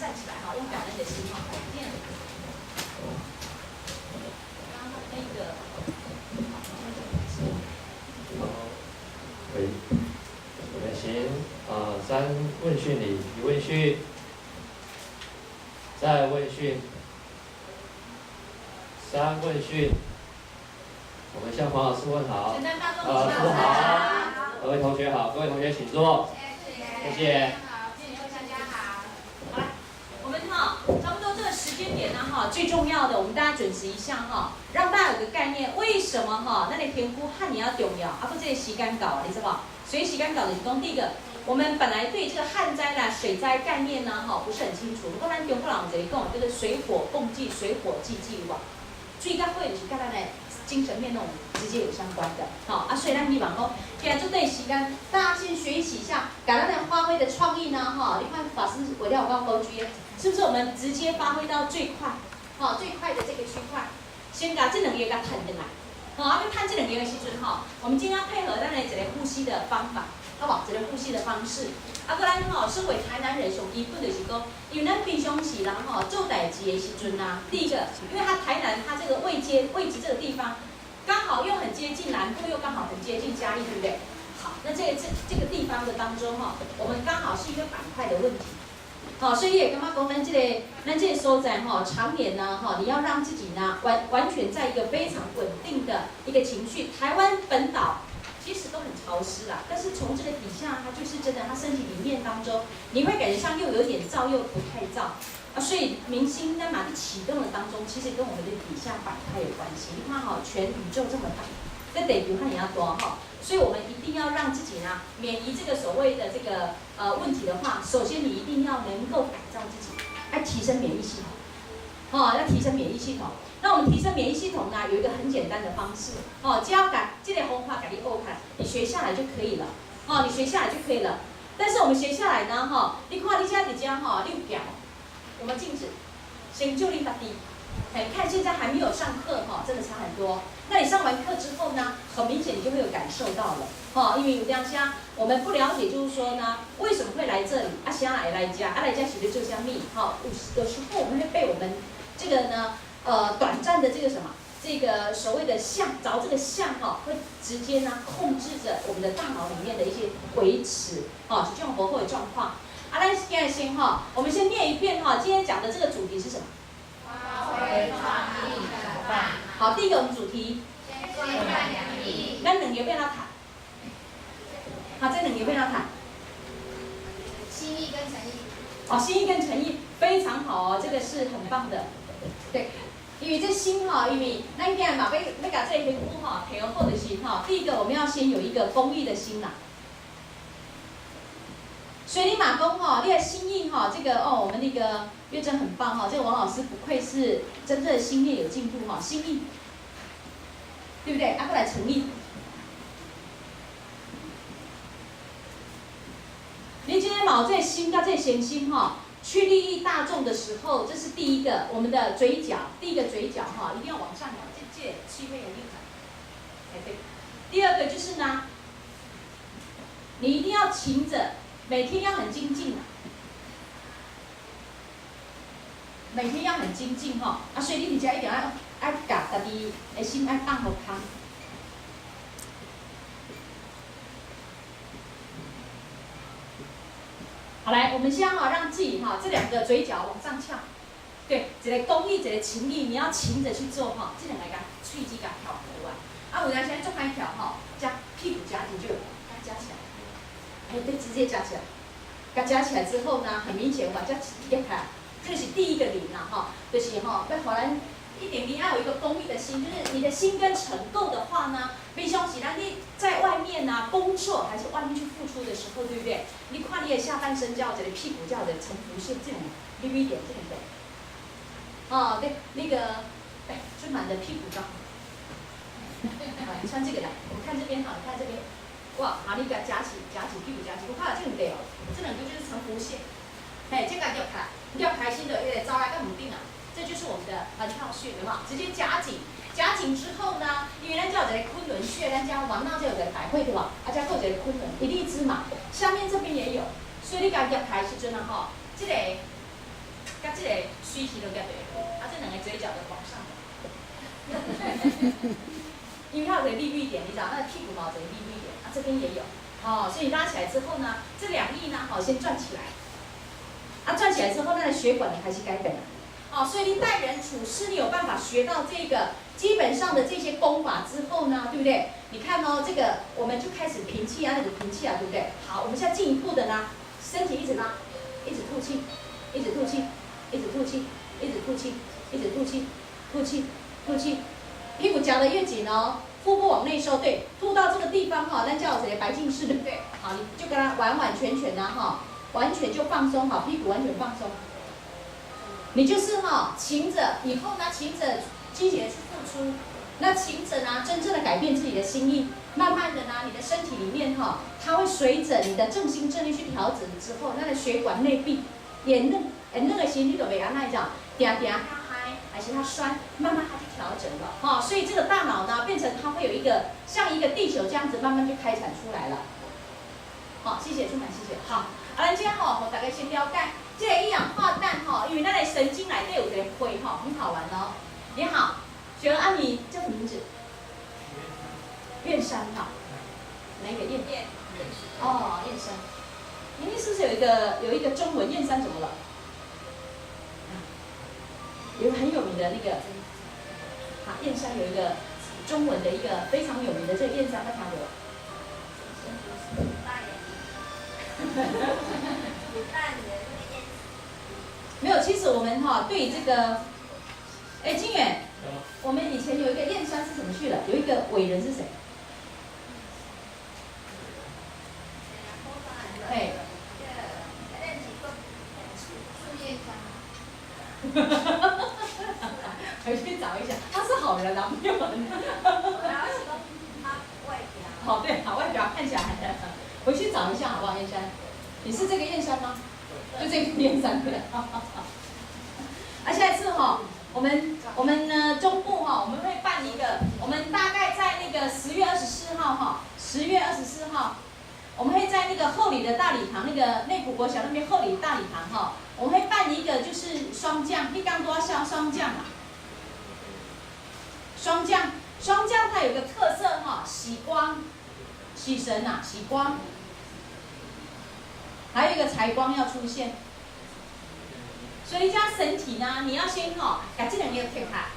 站起来哈，用感恩的心哈，改变刚刚那个。喂，我们行三问讯礼，一问讯，再问讯，三问讯。我们向黄老师问好。老师好，各位同学好，各位同学请坐。谢谢。差不多这个时间点呢，最重要的，我们大家准时一下哈，让大家有个概念，为什么那你评估汉你要重要，不这个时间搞，你知道不？所以时间搞的是讲第一个，我们本来对这个旱灾啦、水灾概念呢，不是很清楚。不过咱中国人这里讲，就是水火共济、水火既济哇，最较会就是跟咱的精神面那种直接有相关的，所以咱希望讲，现在这段时间大家先学习一下，把咱的发挥的创意呢，你看法师为了我高举。是不是我们直接发挥到最快？最快的这个区块，先把这两个给它摊进来。要摊这两个的时阵我们今天要配合咱的一个呼吸的方法，好不好？一个呼吸的方式。咱身为台南人，上基本就是讲，因为咱平常时人做代志的时阵啊，第一个，因为台南这个位阶这个地方，刚好又很接近南部，又刚好很接近嘉义，对不对？好，那这个地方的当中我们刚好是一个板块的问题。所以也感觉讲，咱这个所在常年呢你要让自己呢完全在一个非常稳定的一个情绪。台湾本岛其实都很潮湿啦，但是从这个底下，它就是真的，它身体里面当中，你会感觉上又有点燥又不太燥所以明星在马上启动的当中，其实跟我们的底下板块有关系。你看全宇宙这么大，这得比看你要多所以我们一定要让自己呢免于这个所谓的这个问题的话，首先你一定要能够改造自己，要提升免疫系统，要提升免疫系统。那我们提升免疫系统呢，有一个很简单的方式，只要改这类方法改你看，你学下来就可以了，你学下来就可以了。但是我们学下来呢，你看你现在6表，我们静止，先就力发低。看现在还没有上课真的差很多。那你上完课之后呢，很明显你就会有感受到了因为有这样像我们不了解，就是说呢，为什么会来这里想来家来家其实就像蜜有时候我们会被我们这个呢短暂的这个什么这个所谓的着这个相会直接呢控制着我们的大脑里面的一些维持是这种活泼的状况。咱现在先我们先念一遍今天讲的这个主题是什么？发挥创意怎么办？好，第一个我们主题，先规范良意。咱两个要哪谈？好，这两个要哪谈？心意跟诚意。心意跟诚意非常好这个是很棒的。对，因为这心因为咱今日嘛要把这个评估提好的心第一个我们要先有一个公益的心啦。所以你马公你的心意这个我们那个月真很棒这个王老师不愧是真正的心念有进步心意，对不对？过来诚意。你今天卯这个心跟这个闲心去利益大众的时候，这是第一个我们的嘴角，第一个嘴角一定要往上扬，这气会有力很。对。第二个就是呢，你一定要勤着。每天要很精进每天要很精进所以你比较一定要把自己的心要放好康。好，来，我们先让自己这两个嘴角往上翘，对，一个公益，一个情义，你要勤着去做这两个喙肌给它挑回来。有人现在做歹挑加屁股夹紧就有了，夹起来。对，直接加起来，加起来之后呢，很明显我把它裂开，这个是第一个零就是要互咱1.0要有一个公益的心，就是你的心跟诚够的话呢，必须是咱你在外面工作还是外面去付出的时候，对不对？你看你的下半身叫这个屁股叫的呈弧线这种微微点这种的，对，那个就满的屁股照。你穿这个来，我们看这边你看这边。哇，你给它夹起，屁股夹起，我看这两个这两个就是呈弧线，这个要开心的，有点招来更稳定这就是我们的横跳穴，有没有？直接夹紧之后呢，因为咱叫一个昆仑穴，咱家王闹就有个百会对吧？加有一个昆仑，一粒芝麻，下面这边也有，所以你给它开时阵这个甲这个水气都夹落，啊，这两个嘴角就往上。因为它有个利率点，你知道，那个屁股毛有个利率点，啊，这边也有，哦，所以拉起来之后呢，这两翼呢，好，先转起来，啊，转起来之后，那个血管呢开始改变了，哦，所以你待人处事，你有办法学到这个基本上的这些功法之后呢，对不对？你看哦，这个我们就开始平气啊，那个平气啊，对不对？好，我们现在进一步的呢，身体一直拉，一直吐气，一直吐气，一直吐气，一直吐气，一直吐气，吐气，吐气。屁股夹得越紧哦，腹部往内收，对，吐到这个地方哈，那叫谁白净式，对不对？好，你就跟它完完全全的哈，完全就放松好，屁股完全放松。你就是哈，勤着以后呢，勤着积极的去付出，那勤着呢，真正的改变自己的心意，慢慢的呢，你的身体里面哈，它会随着你的正心正力去调整之后，那个血管内壁也那个心率都袂安那讲，嗲嗲。还是它酸，慢慢它就调整了，哈、所以这个大脑呢，变成它会有一个像一个地球这样子，慢慢就开展出来了。好，谢谢，充满谢谢。好，咱今天吼，大家先了解，这个一氧化氮哈，因为咱的神经内底有一个灰哈，很好玩哦。你好，学阿你叫什么名字？燕山哈，哪一个燕？哦，燕山。您是不是有一个中文燕山怎么了？有很有名的那个，啊，燕山有一个中文的一个非常有名的这个燕山，大家有？没有，其实我们哈对这个，哎，金远，我们以前有一个燕山是怎么去的？有一个伟人是谁？哎。回去找一下，他是好人啊，没有人。好，对，好外表看起来很。回去找一下好不好，燕山？你是这个燕山吗？就这个燕山对。啊，下一次哈，我们呢中部哈，我们会办一个，我们大概在那个10月24号哈，10月24号。我们会在那个后里的大礼堂，那个内埔国小那边后里大礼堂哈，我们会办一个就是霜降，你刚多少霜降啊？霜降它有一个特色哈，洗光、洗神啊，洗光，还有一个财光要出现。所以加身体呢，你要先哈，把这两个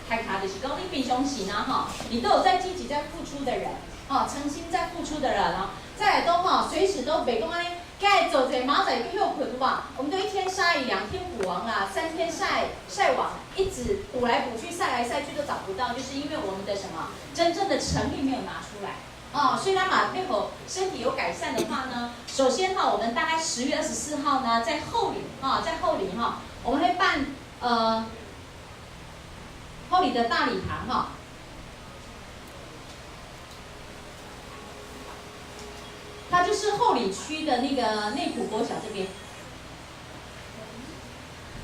开卡就是讲你平常时呢哈，你都有在积极在付出的人，哦，诚心在付出的人哦。再来都哈，随时都别讲安尼，该走者马仔去休困吧。我们都1天晒2天补完啊，3天晒完，一直补来补去，晒来晒去都找不到，就是因为我们的什么真正的诚意没有拿出来。哦，所以呢嘛，配合身体有改善的话呢，首先哈，我们大概10月24号呢，在后里哈，我们会办后里的大礼堂哈。它就是后里区的那个内埔国小这边，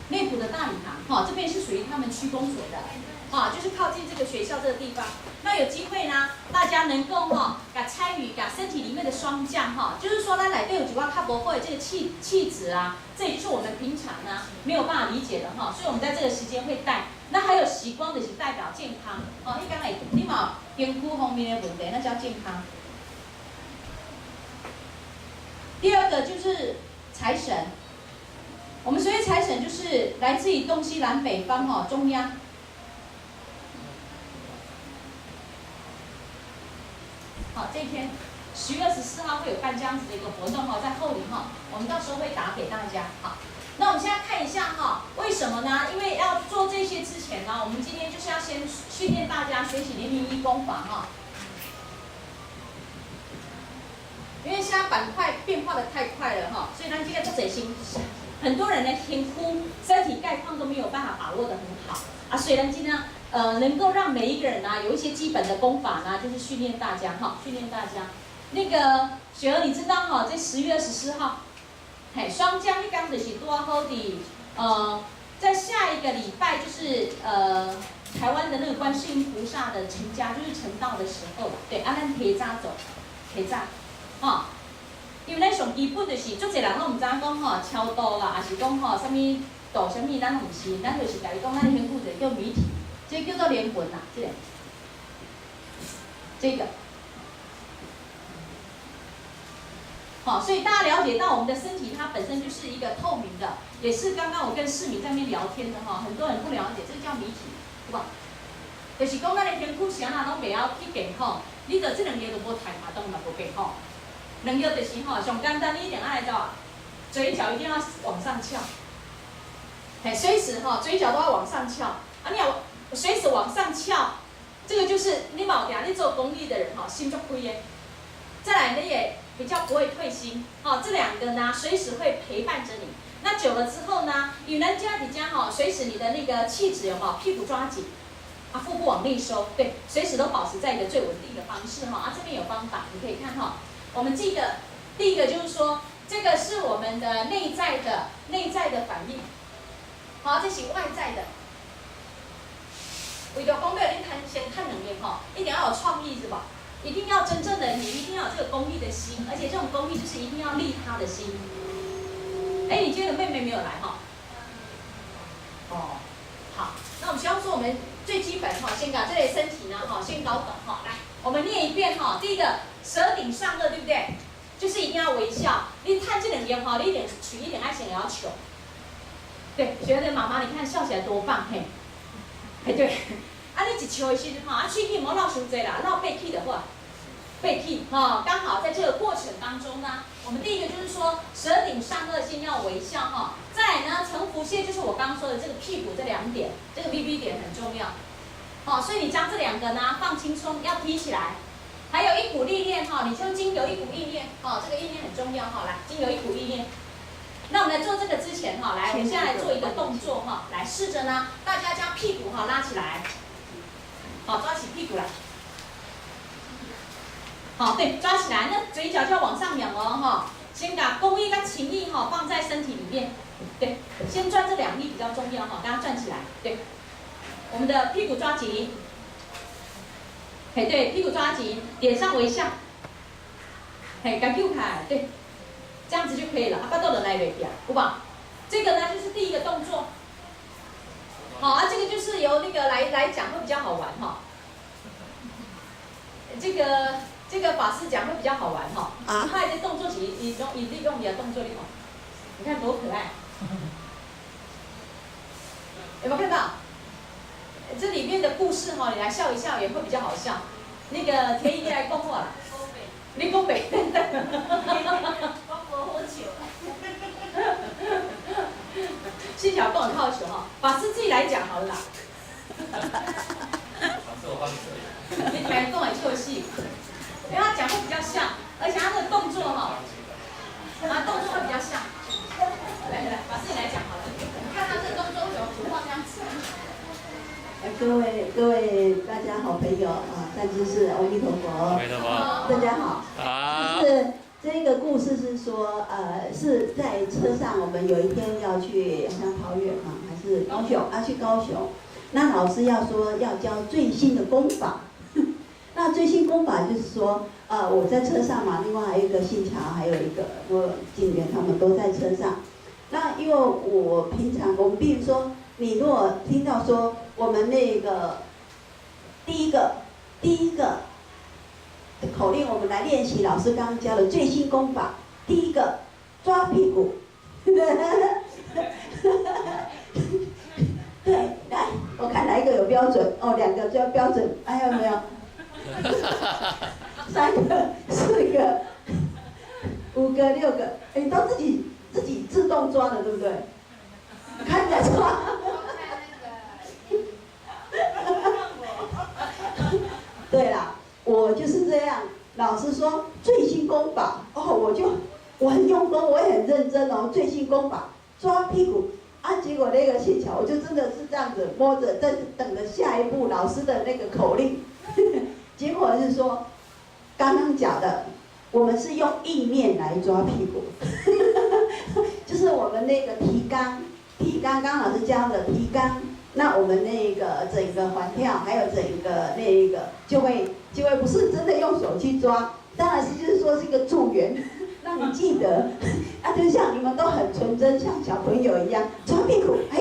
内埔的大礼堂，哈，这边是属于他们区公所的，啊，就是靠近这个学校这个地方。那有机会呢，大家能够哈，参与身体里面的霜降哈，就是说咱内底有一寡较无好的这个气质啊，这也就是我们平常呢没有办法理解的哈，所以我们在这个时间会带。那还有习光的是代表健康，哦，你刚才你嘛皮肤方面的问题，那叫健康。第二个就是财神，我们所谓财神就是来自于东西南北方哈，中央。好，这一天10月24号会有办这样子的一个活动哈，在后里哈，我们到时候会打给大家。好，那我们现在看一下哈，为什么呢？因为要做这些之前呢，我们今天就是要先训练大家学习001功法哈。因为现在板块变化的太快了哈，所以咱今天做这些，很多人的天肤、身体概况都没有办法把握得很好啊，所以咱今天能够让每一个人呢有一些基本的功法呢，就是训练大家哈，训练大家。那个雪儿，你知道哈，在10月24号，嘿，霜降你刚就是多好的在下一个礼拜就是台湾的那个观世音菩萨的成家，就是成道的时候，对，咱提早走，提早。哦，因为咱上基本就是，足侪人拢唔知讲吼超度啦，还是讲吼什么导什么？咱唔是，咱就是甲你讲，咱偏固者叫谜题，这叫做连魂啦，这个。好，所以大家了解到我们的身体它本身就是一个透明的，也是刚刚我跟世民在那边聊天的哈，很多人不了解，这个叫谜题，对吧？就是讲咱的皮肤啥人拢袂晓去健康，你着这两个都无谈嘛，当然无健康。两个就是吼，上简单，你一定爱怎啊？嘴角一定要往上翘，哎，随时哈嘴角都要往上翘，啊，你要随时往上翘，这个就是你冇定你做公益的人哈，心就开的。再来你也比较不会退心，哦，这两个呢随时会陪伴着你。那久了之后呢，与人家比较哈，随时你的那个气质有没有屁股抓紧，啊，腹部往内收，对，随时都保持在一个最稳定的方式哈。啊，这边有方法，你可以看哈。我们记得第一个就是说，这个是我们的内在的反应，好，这是外在的。为了讲到你先看两面哈，一定要有创意是吧？一定要真正的，你一定要有这个公益的心，而且这种公益就是一定要利他的心。哎，你今天的妹妹没有来哈？哦，好，那我们希望说我们最基本哈，先把这类身体呢哈，先搞懂哈。来，我们念一遍哈。第一个，舌顶上颚，对不对？就是一定要微笑。你看这两边哈，你一点取一点爱心也要求。对，觉得妈妈你看笑起来多棒嘿。哎对。啊，你一笑的时候哈，啊，喙齿唔好绕伤济啦，绕背气的话，背气哈，刚好在这个过程当中呢，我们第一个就是说，舌顶上颚先要微笑哈，再来呢，承浮线就是我刚刚说的这个屁股这两点，这个 VB 点很重要，好，所以你将这两个呢放轻松，要提起来，还有一股力量哈，你就经由一股意念，哦，这个意念很重要哈，来，经由一股意念。那我们在做这个之前哈，来，我们现在来做一个动作哈，来试着呢，大家将屁股哈拉起来。好，抓起屁股来。好，对，抓起来，那嘴角就要往上扬哦，哈。先把公益跟情谊哈放在身体里面，对，先转这两粒比较重要哈，大家转起来，对。我们的屁股抓紧，嘿，对，屁股抓紧，脸上微笑，嘿，赶紧开，对，这样子就可以了。啊，巴豆人来一点，好不好？这个呢就是第一个动作。好啊，这个就是由那个来讲会比较好玩哈。这个法师讲会比较好玩哈。啊。他的动作其实你利用你的动作力哦，你看多可爱。有没有看到？这里面的故事哈，你来笑一笑也会比较好笑。那个田姨来讲话啦。你讲北。我无好笑。谢小跟我套球哈，法师自己来讲好了啦。法师我帮你摄影。你来跟我做戏，因为他讲会比较像，而且他的动作哈，动作会比较像。来，法师你来讲好了，你看他这动作有图画这样子。各位大家好朋友啊，善知识，阿弥陀佛。阿弥陀佛。大家好。好。是这个故事是说，是在车上，我们有一天要去好像桃园嘛，还是高雄啊？去高雄，那老师要说要教最新的功法。那最新功法就是说，我在车上嘛，另外还有一个信乔，还有一个静源，他们都在车上。那因为我们比如说，你如果听到说我们那个第一个口令，我们来练习老师刚刚教的最新功法。第一个，抓屁股。对，来，我看哪一个有标准？哦，两个就标准，还有没有？3个、4个、5个、6个，你都自己自动抓的，对不对？看着抓。对啦。我就是这样，老师说最新功法哦，我很用功，我也很认真哦。最新功法抓屁股啊，结果那个谢桥我就真的是这样子摸着，在等着下一步老师的那个口令。结果是说，刚刚讲的，我们是用意念来抓屁股，就是我们那个提纲，刚刚老师教的提纲。那我们那个整个环跳，还有整个那个就会不是真的用手去抓，当然是就是说是一个助缘，让你记得，啊，就像你们都很纯真，像小朋友一样抓屁股，哎，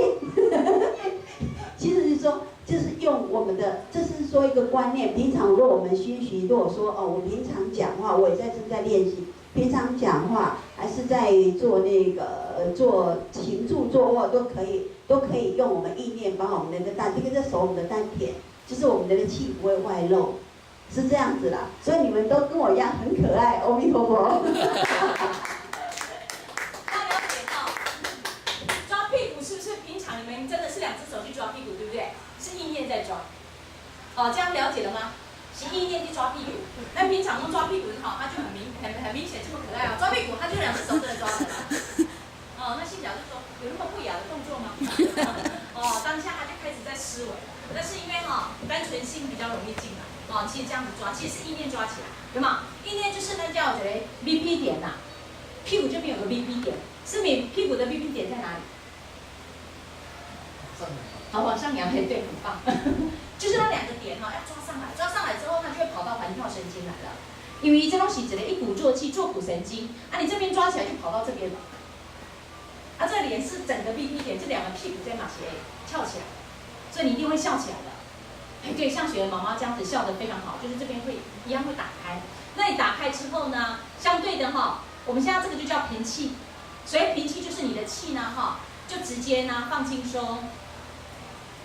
其实是说，就是用我们的，这是说一个观念。平常如果我们熏习，如果说哦，我平常讲话，我也正在练习。平常讲话还是在做那个做行住坐卧都可以用我们意念把我们那个丹田，这手我们的丹田，就是我们的气不会外露，是这样子啦。所以你们都跟我一样很可爱，阿弥陀佛。大家了解到，抓屁股是不是平常你们真的是2只手去抓屁股，对不对？是意念在抓。哦，这样了解了吗？是意念去抓屁股。那平常用抓屁股哈，它就很明显这么可爱哦，抓屁股它就2只手真的抓的啦。哦，那信小就说有那么不雅的动作吗？哦，当下他就开始在思维了。那是因为单纯性比较容易进来。哦，其实这样子抓，其实是意念抓起来，对吗？意念就是那叫什么 VP 点呐、屁股这边有个 VP 点，是你屁股的 VP 点在哪里？好，往上扬，对，很棒。就是那2个点要抓上来，抓上来之后，它就会跑到环跳神经来了。因为这东西只能一鼓作气，坐骨神经，你这边抓起来就跑到这边了。这脸是整个 VP 点，这2个屁股在哪些翘起来，所以你一定会笑起来的。对，像雪儿妈妈这样子笑得非常好，就是这边一样会打开。那你打开之后呢，相对的我们现在这个就叫平气，所以平气就是你的气呢就直接呢放轻松。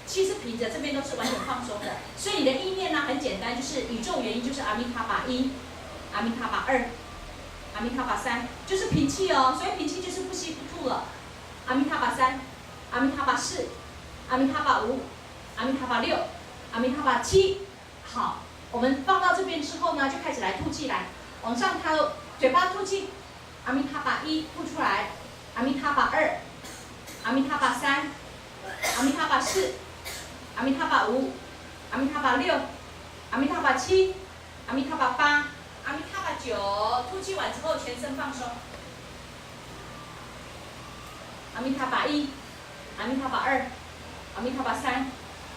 气是平着，这边都是完全放松的，所以你的意念呢很简单，就是宇宙原因就是阿弥陀佛1，阿弥陀佛2，阿弥陀佛3，就是平气哦，所以平气就是不吸不吐了。阿弥陀佛3，阿弥陀佛4，阿弥陀佛5，阿弥陀佛6，阿弥陀佛7。好，我们放到这边之后呢，就开始来吐气来，往上掏，嘴巴吐气，阿弥陀佛1吐出来，阿弥陀佛2，阿弥陀佛3，阿弥陀佛4。阿弥陀佛5，阿弥陀佛6，阿弥陀佛7，阿弥陀佛8，阿弥陀佛9。吐气完之后，全身放松。阿弥陀佛1，阿弥陀佛2，阿弥陀佛3，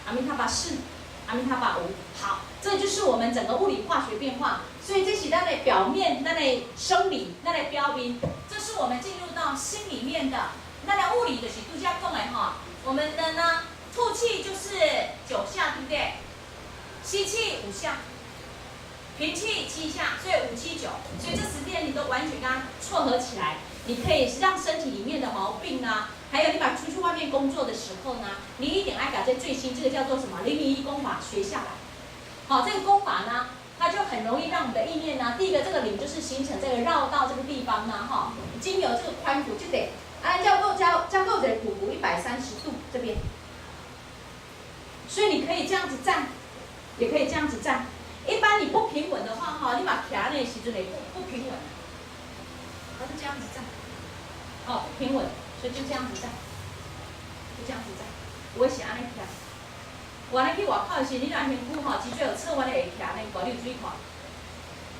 阿弥陀佛4，阿弥陀佛5。好，这就是我们整个物理化学变化。所以这是咱的表面，咱的生理，咱的表面，这是我们进入到心里面的。咱的物理就是拄则讲的我们的呢。吐气就是9下，对不对？吸气5下，平气7下，所以5、7、9，所以这10遍你都完全跟它撮合起来，你可以让身体里面的毛病啊，还有你把出去外面工作的时候呢，你一点爱改这最新这个叫做什么001功法学下来。好，这个功法呢，它就很容易让我们的意念呢，第一个这个0就是形成这个绕到这个地方呢，经由这个髋骨就得叫够的股骨130度这边。所以你可以这样子站，也可以这样子站。一般你不平稳的话，你把徛的时阵也不平稳，它是这样子站，不平稳，所以就这样子站，就这样子站。我会是安尼徛。我来去外口的时候，你若身躯脊椎有侧弯的会徛呢，无你有注意看。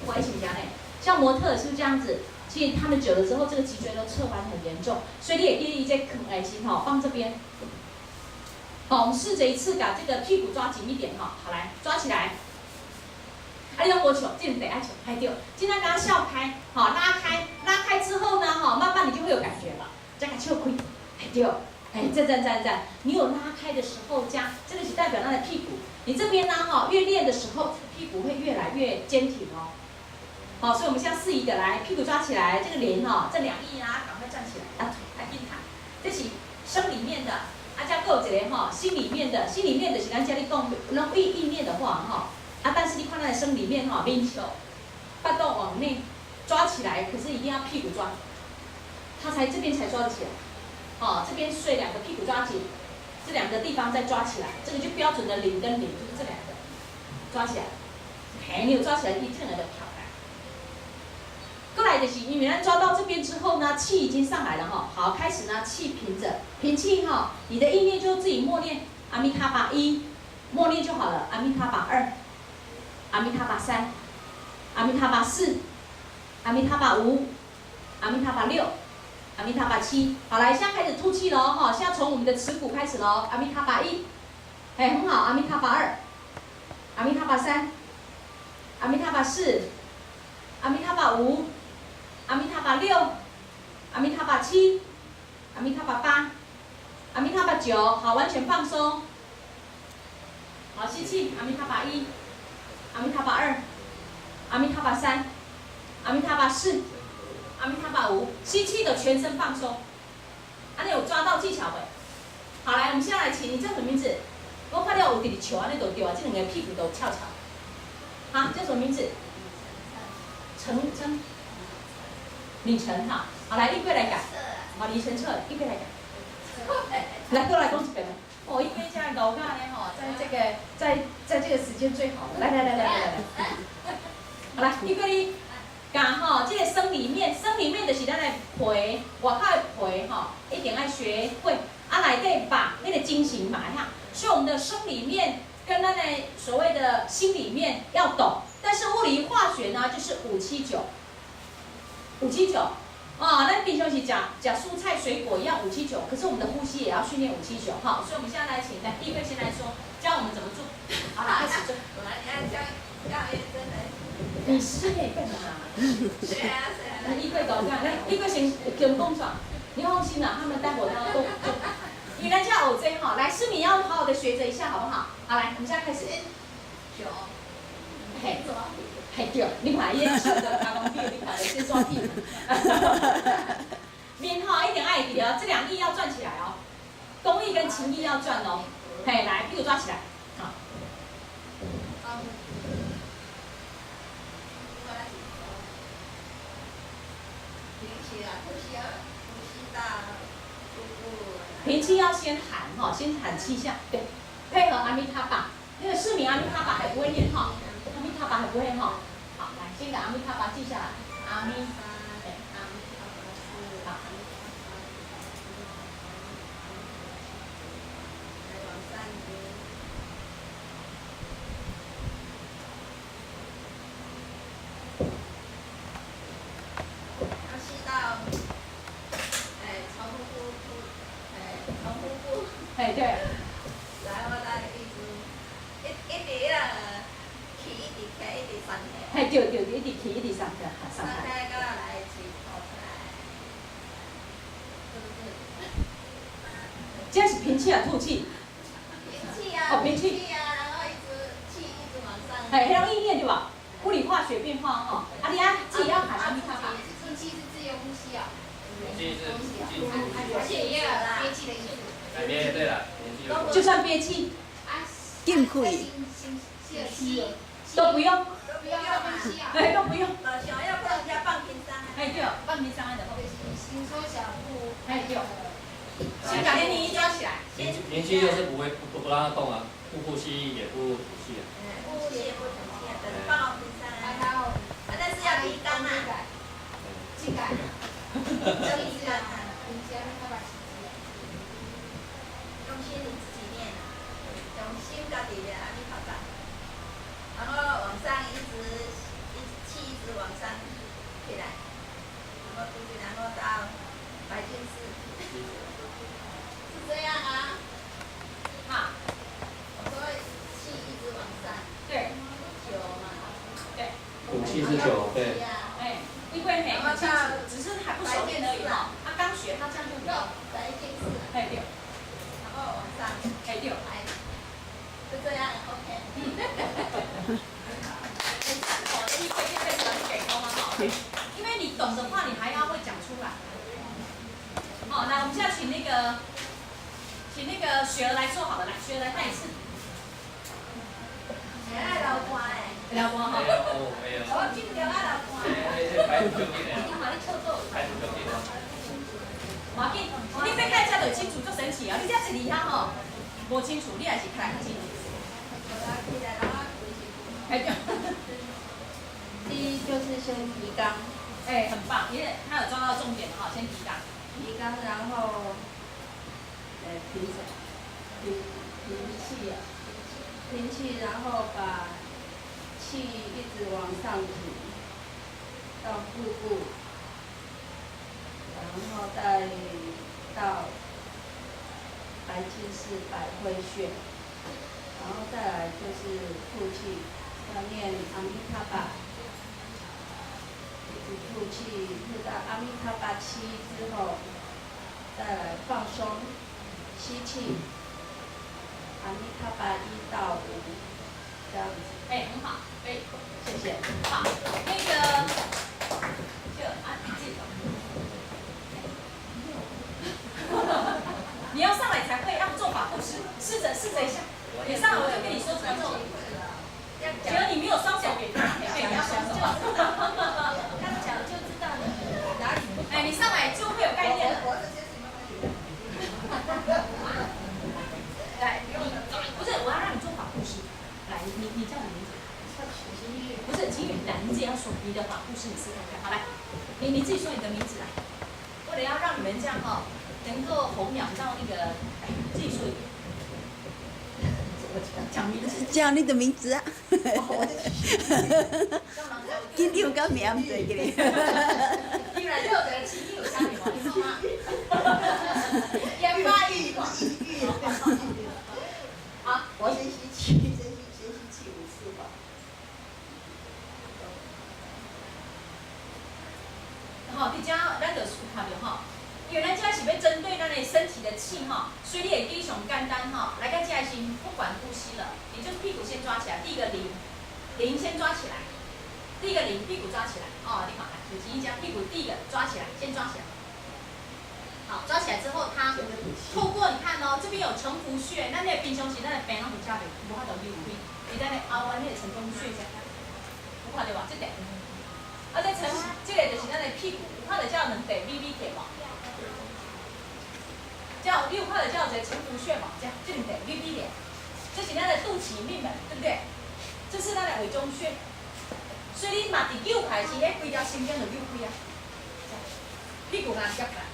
我是不是安尼？像模特是不是这样子？其实他们久了之后，这个脊椎都侧弯很严重，所以你也建议这坑的时候放这边。好，我们试着一次把这个屁股抓紧一点好，来抓起来。你用我手，这得爱手，还对。尽量给它笑开，拉开之后呢，慢慢你就会有感觉了。再把手开，对，站。你有拉开的时候，这个是代表它的屁股。你这边呢，越练的时候，屁股会越来越坚挺哦。好，所以我们现在试一个，来，屁股抓起来，这个脸这2翼啊，赶快站起来，腿还硬弹，这是生里面的。再还有一个心里面的是咱家里讲，拢意念的话但是你看咱的生里面面球，把肚往内抓起来，可是一定要屁股抓，它才这边才抓得起来，这边所以2个屁股抓紧，这2个地方再抓起来，这个就标准的0跟0，就是这2个抓起来，你有抓起来，你这个就跳来。过来就是因为咱抓到这边之后呢，气已经上来了好，开始呢气平着，平气你的意念就自己默念阿弥陀佛1，默念就好了，阿弥陀佛2，阿弥陀佛3，阿弥陀佛4，阿弥陀佛5，阿弥陀佛6，阿弥陀佛7。好，来，现在开始吐气喽现在从我们的耻骨开始喽，阿弥陀佛1，很好，阿弥陀佛2，阿弥陀佛3，阿弥陀佛4，阿弥陀佛5。阿弥陀佛6，阿弥陀佛7，阿弥陀佛8，阿弥陀佛9，好，完全放松。好，吸气，阿弥陀佛1，阿弥陀佛2，阿弥陀佛3，阿弥陀佛4，阿弥陀佛5，吸气的全身放松。啊，你有抓到技巧没？好，来，我们现在来请你叫什么名字？我看到有直直笑安尼就对啊，这两个屁股都翘翘。好，叫什么名字？李晨哈。好，来，一贵来讲。好，李晨彻，一贵来讲。来，过来讲一遍。哦，一贵这样高干呢吼，在这个时间最好的。来。好来，一贵你讲吼，这个生里面就是咱的皮，外口的皮吼，一定要学会。啊，内底把那个精神买哈。所以我们的生里面跟咱的所谓的心里面要懂，但是物理化学呢就是579，啊，咱平常是吃蔬菜水果一样579，可是我们的呼吸也要训练579哈。所以我们现在来请一贵先来说，教我们怎么做。好，开始做。你是那笨啊？是啊。一贵搞这样，来，一贵先跟工厂，你放心啦，他们待会儿都。你来叫我这哈，来诗敏要好好的学着一下，好不好？好，来，我们现在开始。嘿，对，你看伊笑着打光屁，你看的先抓屁。面哈一定爱记哦，这2翼要转起来哦，公翼跟情翼要转哦。嘿，来，屁股抓起来，好。平气要先喊哈，先喊7下，对，配合阿弥陀佛。那个市民阿弥陀佛还不会念哈，阿弥陀佛还不会哈。好，来，先把阿弥陀佛记下来，阿弥，对，阿弥陀佛，好。哎，对。然后咱一直起，一直开，一直上下。哎，对，一直起，一直上下，上下。上下到来起，吐出来。是不是？这是平气啊，吐气。平气啊。哦，平气。然后一直气一直往上。哎，要意念对吧？物理化学变化哈。啊，你啊，自己要喊阿弥陀佛。平气是自由呼吸啊。平气是静止。而且也有憋气的意思。憋对了，就算憋气。进气。都不用。不要呼吸啊。对，都不用。想要帮人家放平山。哎，对，放平山的。心缩小腹。哎，对。先把连你抓起来。平气就是不让它动啊，不呼吸也不吐气啊。不呼吸也不吐气啊，等放平山。然后，但是要提肛啊。气感。要提肛啊。用心你自己念啊，用心家己念阿弥陀佛，然后往上一直气一直往上起来，然后出去，然后到白金寺，是这样啊。好。我说气一直往上。对。9嘛。对。吐气是9，对。哎，因为很清楚，只是还不熟练而已哈。他刚学，他这样就比较。白金寺。哎，对。往上，哎对，来，就这样 ，OK。好的，一会就可以转给通了哈。因为你懂的话，你还要会讲出来。好，来，我们现在请那个雪儿来说好了，来，雪儿来带一次。爱老瓜哎。老瓜哈。没有。我进了爱老瓜。排除就对了。你把你抽走。排除就对了。要紧，你要看才就清楚，足神奇啊！你这一离遐吼，无清楚，你还是看较清楚。哎对。第一就是先提肛。哎，很棒，因为他有抓到重点哈，先提肛。提肛，然后，平气啊，平气，然后把气一直往上提，到腹部。然后再到白金寺百会穴，然后再来就是吐气，要念阿弥陀佛，吐气，那个阿弥陀佛七之后，再来放松，吸气，阿弥陀佛1到5，这样子。哎，很好，哎，谢谢。好，那个就你自己走。你要上来才会让做法布施，试着一下。你上来我就跟你说怎么做。只有你没有双手给他，对，你要双手。他讲就知道你哪里不。哎，你上来就会有概念了。来，不是，我要让你做法布施。来，你叫你名字。不是金宇，来，你自己要说你的法布施，你试看看。好，来，你自己说你的名字来。为了要让你们这样哈，能够弘扬到那个，哎，自己说一遍。讲名字，叫你的名字啊！今天有个名字给你。依然就有个奇迹有下面嘛，你知道吗？研发一款。好，我先吸气5次吧。好，你讲咱就思考着吼，因为咱这是要针对咱的身体的气哈，所以你会记上简单哈。来到这先不管呼吸了，你就屁股先抓起来，第一个零先抓起来，第一个零屁股抓起来哦，你看，就是一将屁股第一个抓起来，先抓起来。好，抓起来之后，它透过你看哦，这边有承浮穴，咱那个平常时咱的病人比较袂无法度溜开，你在那凹弯那个承风穴在，有看到吧？这点。啊，这个就是咱的屁股，有看到叫两块 V 体嘛？你有看到叫一个承浮穴嘛？这两块 V 体，这是咱的肚脐命门，对不对？这是咱的委中穴，所以你嘛伫扭开时，迄规条心脏就扭开啊。屁股啊夹起来，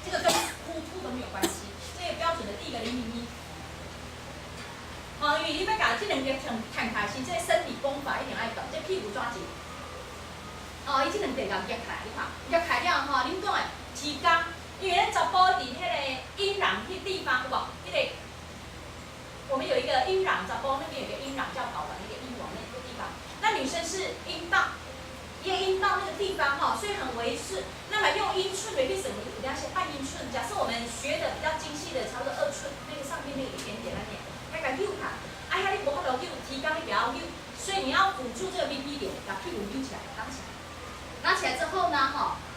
这个跟呼吐都没有关系，这个标准的第一个001。因为你要把这两个摊开时，这个生理功法一定爱懂，这屁股抓紧。伊这两块甲夹起来，你看，夹起来了吼，恁讲的提肛，因为咱查甫伫迄个阴囊迄地方，有无？迄个我们有一个阴囊，查甫那边有一个阴囊叫睾丸，那个阴王那个地方。那女生是阴道，因为阴道那个地方哈，所以很微顺。那么用阴寸为例什么？我们要写半阴寸。假设我们学的比较精细的，差不多2寸，那个上面那个一点点那点，那个扭它，呀，你无法度扭，提肛你不要扭，所以你要辅助这个 VP 点，把屁股扭起来，扛起来。拿起来之后呢，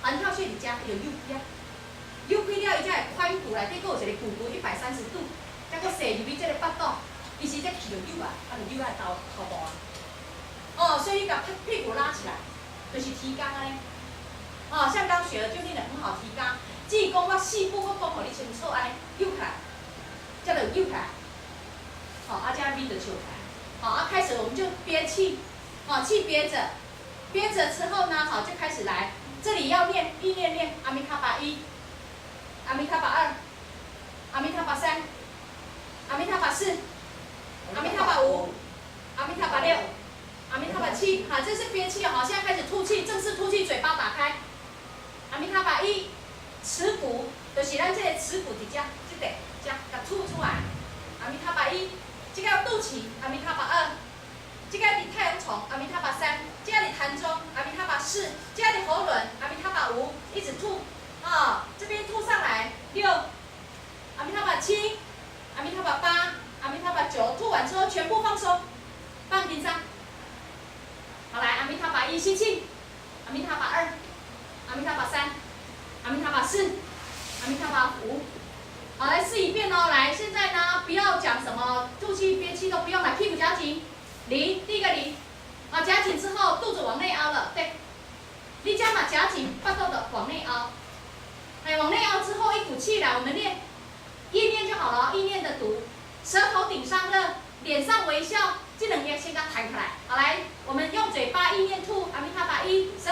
横跳穴伫遮有扭开，扭开了伊才会髋骨内底佫有一个骨骨130度，再佫射入去这个腹肚，伊时这气就扭啊，就扭来头部啊。所以你把屁股拉起来，就是提肛安尼。像刚学的就练得很好，提肛。只是讲我细部我讲互你清楚安尼，扭起来，才就扭起来。这V就收起来。开始我们就憋气，气憋着。憋着之后呢，就开始来，这里要念意念念阿弥陀佛1，阿弥陀佛2，阿弥陀佛3，阿弥陀佛4，阿弥陀佛5，阿弥陀佛6，阿弥陀佛7。这是憋气现在开始吐气，正式吐气，嘴巴打开。阿弥陀佛1，耻骨，就是咱这个耻骨伫遮，这个甲吐出来。阿弥陀佛1，这个肚脐，阿弥陀佛2。这个伫太阳虫，阿弥陀佛3；这个伫痰中，阿弥陀佛4；这个伫喉轮，阿弥陀佛5，一直吐，这边吐上来6，阿弥陀佛7，阿弥陀佛8，阿弥陀佛9。吐完之后全部放松，放平上。好，来，阿弥陀佛1吸气，阿弥陀佛2，阿弥陀佛3，阿弥陀佛4，阿弥陀佛5。好，来试一遍哦。来，现在呢，不要讲什么吐气、憋气都不用，来屁股夹紧。0，第一个0，夹紧之后肚子往内凹了，对，你这样嘛夹紧，腹肚的往内凹，往内凹之后一股气来，我们练意念就好了，意念的读，舌头顶上热，脸上微笑，这两个先给它弹开来，好来，我们用嘴巴意念吐，阿弥陀佛1、3、